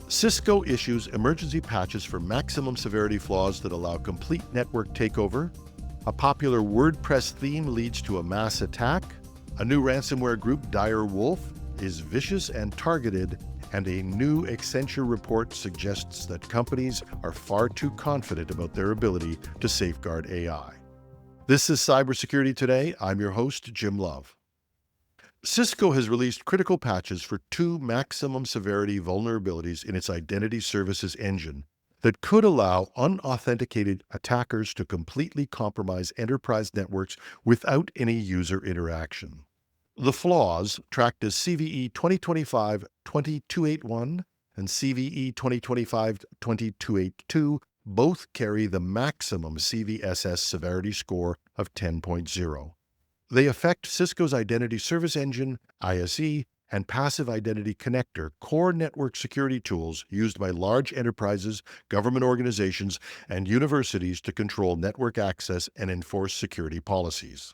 Cisco issues emergency patches for maximum severity flaws that allow complete network takeover. A popular WordPress theme leads to a mass attack. A new ransomware group, Dire Wolf, is vicious and targeted. And a new Accenture report suggests that companies are far too confident about their ability to safeguard AI. This is Cybersecurity Today. I'm your host, Jim Love. Cisco has released critical patches for two maximum severity vulnerabilities in its identity services engine that could allow unauthenticated attackers to completely compromise enterprise networks without any user interaction. The flaws, tracked as CVE 2025-2281 and CVE 2025-2282, both carry the maximum CVSS severity score of 10.0. They affect Cisco's Identity Service Engine, ISE, and Passive Identity Connector, core network security tools used by large enterprises, government organizations, and universities to control network access and enforce security policies.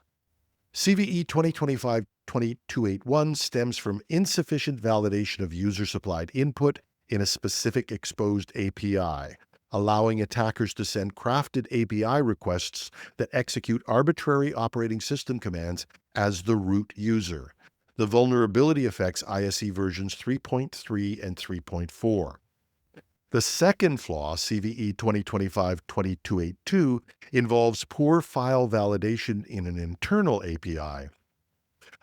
CVE 2025-2281 stems from insufficient validation of user-supplied input in a specific exposed API, allowing attackers to send crafted API requests that execute arbitrary operating system commands as the root user. The vulnerability affects ISE versions 3.3 and 3.4. The second flaw, CVE 2025-2282, involves poor file validation in an internal API,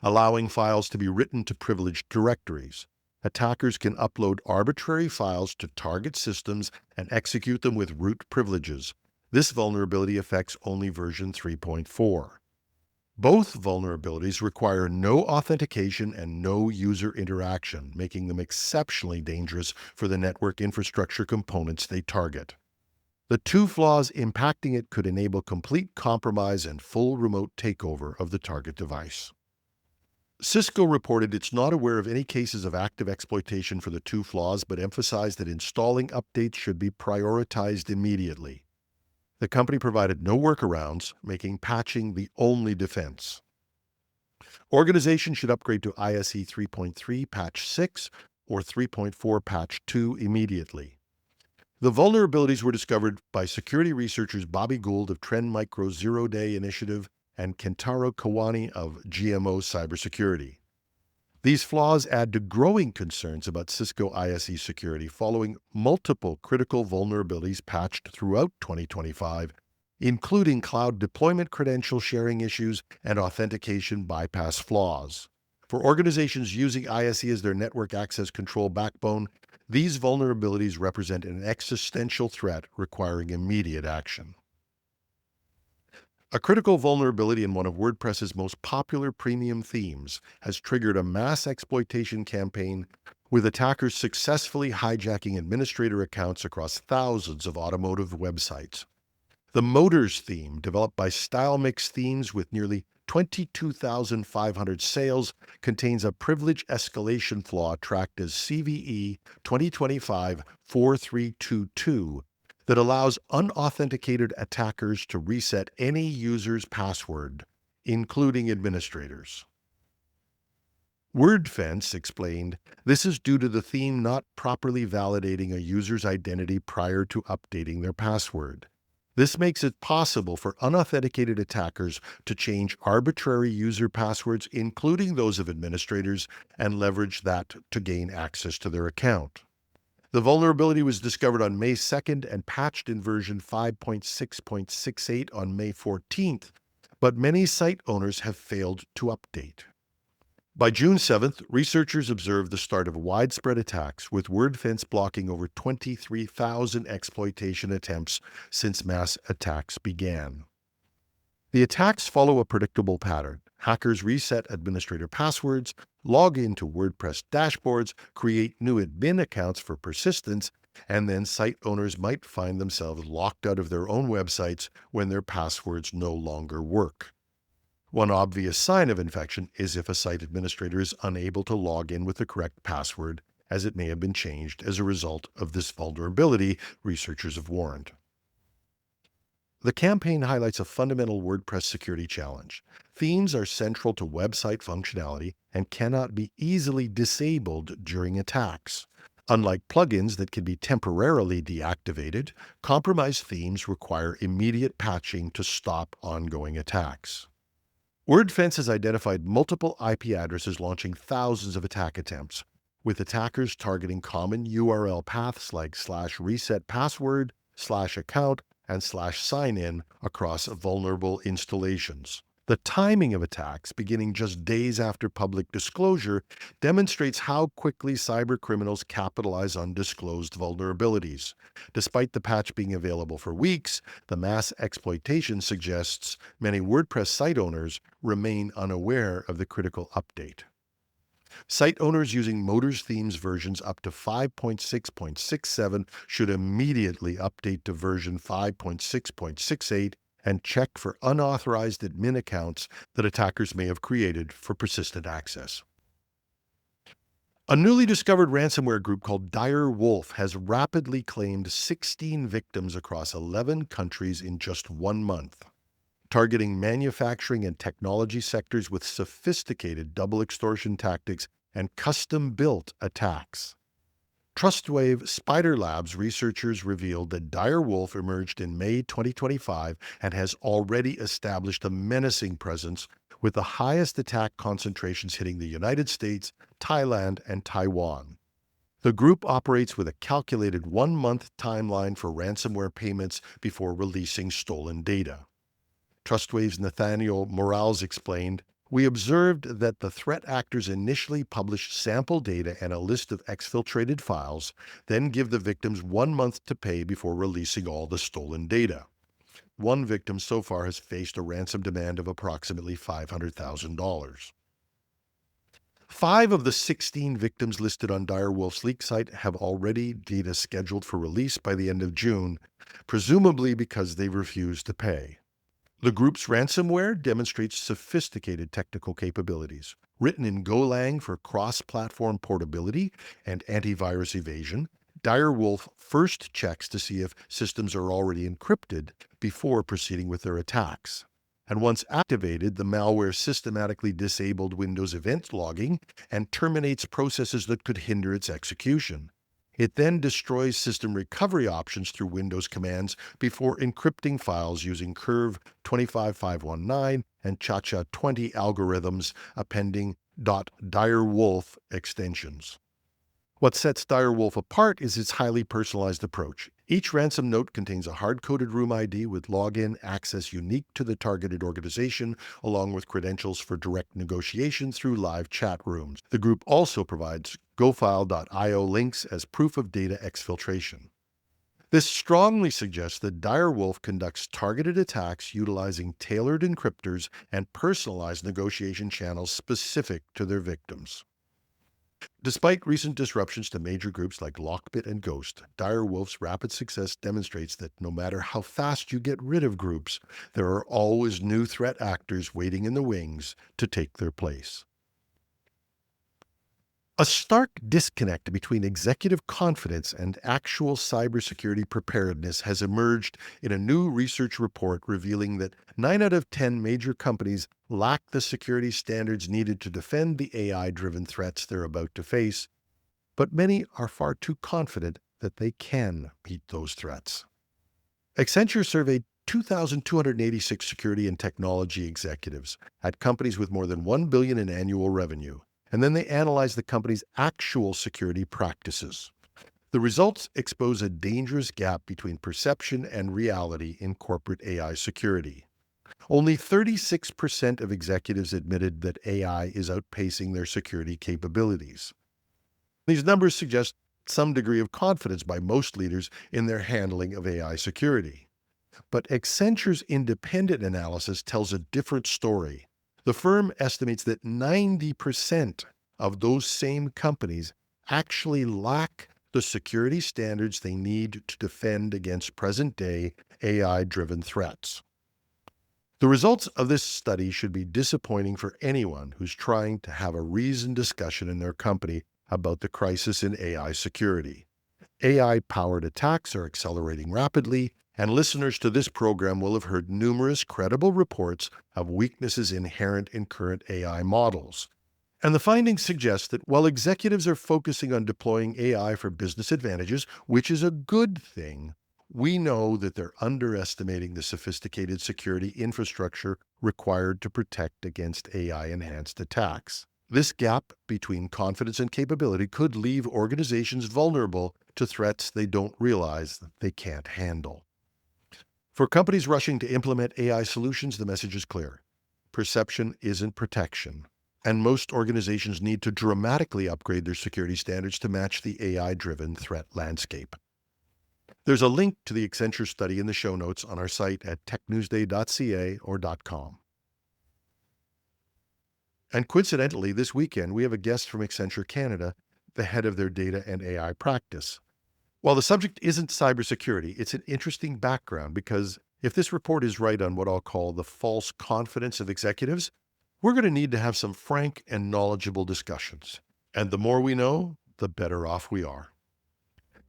allowing files to be written to privileged directories. Attackers can upload arbitrary files to target systems and execute them with root privileges. This vulnerability affects only version 3.4. Both vulnerabilities require no authentication and no user interaction, making them exceptionally dangerous for the network infrastructure components they target. The two flaws impacting it could enable complete compromise and full remote takeover of the target device. Cisco reported it's not aware of any cases of active exploitation for the two flaws, but emphasized that installing updates should be prioritized immediately. The company provided no workarounds, making patching the only defense. Organizations should upgrade to ISE 3.3 Patch 6 or 3.4 Patch 2 immediately. The vulnerabilities were discovered by security researchers Bobby Gould of Trend Micro's Zero Day Initiative and Kentaro Kawani of GMO Cybersecurity. These flaws add to growing concerns about Cisco ISE security following multiple critical vulnerabilities patched throughout 2025, including cloud deployment credential sharing issues and authentication bypass flaws. For organizations using ISE as their network access control backbone, these vulnerabilities represent an existential threat requiring immediate action. A critical vulnerability in one of WordPress's most popular premium themes has triggered a mass exploitation campaign, with attackers successfully hijacking administrator accounts across thousands of automotive websites. The Motors theme, developed by StyleMix Themes with nearly 22,500 sales, contains a privilege escalation flaw tracked as CVE 2025-4322, that allows unauthenticated attackers to reset any user's password, including administrators. WordFence explained, this is due to the theme not properly validating a user's identity prior to updating their password. This makes it possible for unauthenticated attackers to change arbitrary user passwords, including those of administrators, and leverage that to gain access to their account. The vulnerability was discovered on May 2nd and patched in version 5.6.68 on May 14th, but many site owners have failed to update. By June 7th, researchers observed the start of widespread attacks, with WordFence blocking over 23,000 exploitation attempts since mass attacks began. The attacks follow a predictable pattern. Hackers reset administrator passwords, log into WordPress dashboards, create new admin accounts for persistence, and then site owners might find themselves locked out of their own websites when their passwords no longer work. One obvious sign of infection is if a site administrator is unable to log in with the correct password, as it may have been changed as a result of this vulnerability, researchers have warned. The campaign highlights a fundamental WordPress security challenge. Themes are central to website functionality and cannot be easily disabled during attacks. Unlike plugins that can be temporarily deactivated, compromised themes require immediate patching to stop ongoing attacks. WordFence has identified multiple IP addresses launching thousands of attack attempts, with attackers targeting common URL paths like /resetpassword, /account, and /signin across vulnerable installations. The timing of attacks, beginning just days after public disclosure, demonstrates how quickly cybercriminals capitalize on disclosed vulnerabilities. Despite the patch being available for weeks, the mass exploitation suggests many WordPress site owners remain unaware of the critical update. Site owners using Motors themes versions up to 5.6.67 should immediately update to version 5.6.68 and check for unauthorized admin accounts that attackers may have created for persistent access. A newly discovered ransomware group called Dire Wolf has rapidly claimed 16 victims across 11 countries in just 1 month, targeting manufacturing and technology sectors with sophisticated double extortion tactics and custom-built attacks. Trustwave Spider Labs researchers revealed that Dire Wolf emerged in May 2025 and has already established a menacing presence, with the highest attack concentrations hitting the United States, Thailand, and Taiwan. The group operates with a calculated 1-month timeline for ransomware payments before releasing stolen data. Trustwave's Nathaniel Morales explained, "We observed that the threat actors initially publish sample data and a list of exfiltrated files, then give the victims 1 month to pay before releasing all the stolen data. One victim so far has faced a ransom demand of approximately $500,000. 5 of the 16 victims listed on Dire Wolf's leak site have already data scheduled for release by the end of June, presumably because they refused to pay. The group's ransomware demonstrates sophisticated technical capabilities. Written in Golang for cross-platform portability and antivirus evasion, Dire Wolf first checks to see if systems are already encrypted before proceeding with their attacks. And once activated, the malware systematically disabled Windows event logging and terminates processes that could hinder its execution. It then destroys system recovery options through Windows commands before encrypting files using Curve 25519 and Cha-Cha-20 algorithms, appending .direwolf extensions. What sets Dire Wolf apart is its highly personalized approach. Each ransom note contains a hard-coded room ID with login access unique to the targeted organization, along with credentials for direct negotiation through live chat rooms. The group also provides gofile.io links as proof of data exfiltration. This strongly suggests that Dire Wolf conducts targeted attacks utilizing tailored encryptors and personalized negotiation channels specific to their victims. Despite recent disruptions to major groups like Lockbit and Ghost, Dire Wolf's rapid success demonstrates that no matter how fast you get rid of groups, there are always new threat actors waiting in the wings to take their place. A stark disconnect between executive confidence and actual cybersecurity preparedness has emerged in a new research report revealing that 9 out of 10 major companies lack the security standards needed to defend the AI-driven threats they're about to face, but many are far too confident that they can meet those threats. Accenture surveyed 2,286 security and technology executives at companies with more than $1 billion in annual revenue, and then they analyze the company's actual security practices. The results expose a dangerous gap between perception and reality in corporate AI security. Only 36% of executives admitted that AI is outpacing their security capabilities. These numbers suggest some degree of confidence by most leaders in their handling of AI security. But Accenture's independent analysis tells a different story. The firm estimates that 90% of those same companies actually lack the security standards they need to defend against present-day AI-driven threats. The results of this study should be disappointing for anyone who's trying to have a reasoned discussion in their company about the crisis in AI security. AI-powered attacks are accelerating rapidly, and listeners to this program will have heard numerous credible reports of weaknesses inherent in current AI models. And the findings suggest that while executives are focusing on deploying AI for business advantages, which is a good thing, we know that they're underestimating the sophisticated security infrastructure required to protect against AI-enhanced attacks. This gap between confidence and capability could leave organizations vulnerable to threats they don't realize they can't handle. For companies rushing to implement AI solutions, the message is clear. Perception isn't protection. And most organizations need to dramatically upgrade their security standards to match the AI-driven threat landscape. There's a link to the Accenture study in the show notes on our site at technewsday.ca or .com. And coincidentally, this weekend, we have a guest from Accenture Canada, the head of their data and AI practice. While the subject isn't cybersecurity, it's an interesting background because if this report is right on what I'll call the false confidence of executives, we're going to need to have some frank and knowledgeable discussions. And the more we know, the better off we are.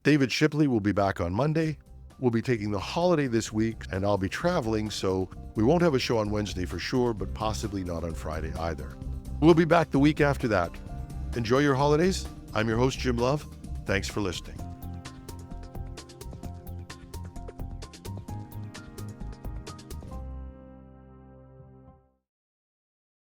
David Shipley will be back on Monday. We'll be taking the holiday this week, and I'll be traveling, so we won't have a show on Wednesday for sure, but possibly not on Friday either. We'll be back the week after that. Enjoy your holidays. I'm your host, Jim Love. Thanks for listening.